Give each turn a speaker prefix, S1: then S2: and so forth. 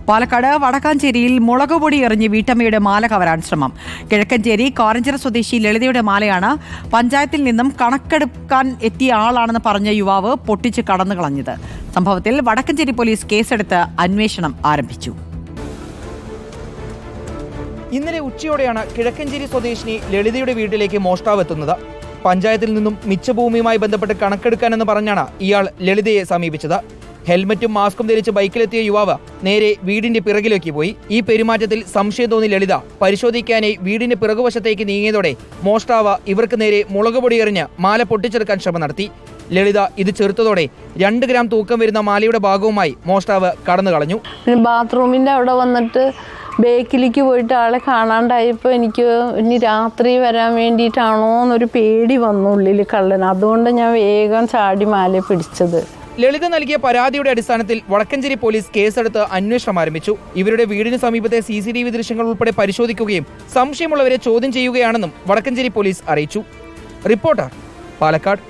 S1: പാലക്കാട് വടക്കാഞ്ചേരിയിൽ മുളകുപൊടി എറിഞ്ഞ് വീട്ടമ്മയുടെ മാല കവരാൻ ശ്രമം. കിഴക്കഞ്ചേരി കോരഞ്ചിറ സ്വദേശി ലളിതയുടെ മാലയാണ് പഞ്ചായത്തിൽ നിന്നും കണക്കെടുക്കാൻ എത്തിയ ആളാണെന്ന് പറഞ്ഞ യുവാവ് പൊട്ടിച്ച് കടന്നു കളഞ്ഞത്. സംഭവത്തിൽ വടക്കഞ്ചേരി പോലീസ് കേസെടുത്ത് അന്വേഷണം ആരംഭിച്ചു.
S2: ഇന്നലെ ഉച്ചയോടെയാണ് കിഴക്കഞ്ചേരി സ്വദേശിനി ലളിതയുടെ വീട്ടിലേക്ക് മോഷ്ടാവ് എത്തുന്നത്. പഞ്ചായത്തിൽ നിന്നും മിച്ചഭൂമിയുമായി ബന്ധപ്പെട്ട് കണക്കെടുക്കാനെന്ന് പറഞ്ഞാണ് ഇയാൾ ലളിതയെ സമീപിച്ചത്. ഹെൽമറ്റും മാസ്കും ധരിച്ച് ബൈക്കിലെത്തിയ യുവാവ് നേരെ വീടിന്റെ പിറകിലേക്ക് പോയി. ഈ പെരുമാറ്റത്തിൽ സംശയം തോന്നി ലളിത പരിശോധിക്കാനായി വീടിന്റെ പിറകുവശത്തേക്ക് നീങ്ങിയതോടെ മോഷ്ടാവ് ഇവർക്ക് നേരെ മുളകുപൊടി എറിഞ്ഞ് മാല പൊട്ടിച്ചെടുക്കാൻ ശ്രമം നടത്തി. ലളിത ഇത് ചെറുത്തതോടെ 2 ഗ്രാം തൂക്കം വരുന്ന മാലയുടെ ഭാഗവുമായി മോഷ്ടാവ് കടന്നു കളഞ്ഞു.
S3: ബാത്റൂമിന്റെ അവിടെ വന്നിട്ട് ബേക്കിലേക്ക് പോയിട്ട് ആളെ കാണാണ്ടായപ്പോൾ എനിക്ക് ഇനി രാത്രി വരാൻ വേണ്ടിയിട്ടാണോ എന്നൊരു പേടി വന്നു ഉള്ളിൽ കള്ളൻ. അതുകൊണ്ട് ഞാൻ വേഗം ചാടി മാല പിടിച്ചത്.
S2: ലളിത നൽകിയ പരാതിയുടെ അടിസ്ഥാനത്തിൽ വടക്കഞ്ചേരി പോലീസ് കേസെടുത്ത് അന്വേഷണം ആരംഭിച്ചു. ഇവരുടെ വീടിന് സമീപത്തെ CCTV ദൃശ്യങ്ങൾ ഉൾപ്പെടെ പരിശോധിക്കുകയും സംശയമുള്ളവരെ ചോദ്യം ചെയ്യുകയാണെന്നും വടക്കഞ്ചേരി പോലീസ് അറിയിച്ചു. റിപ്പോർട്ടർ, പാലക്കാട്.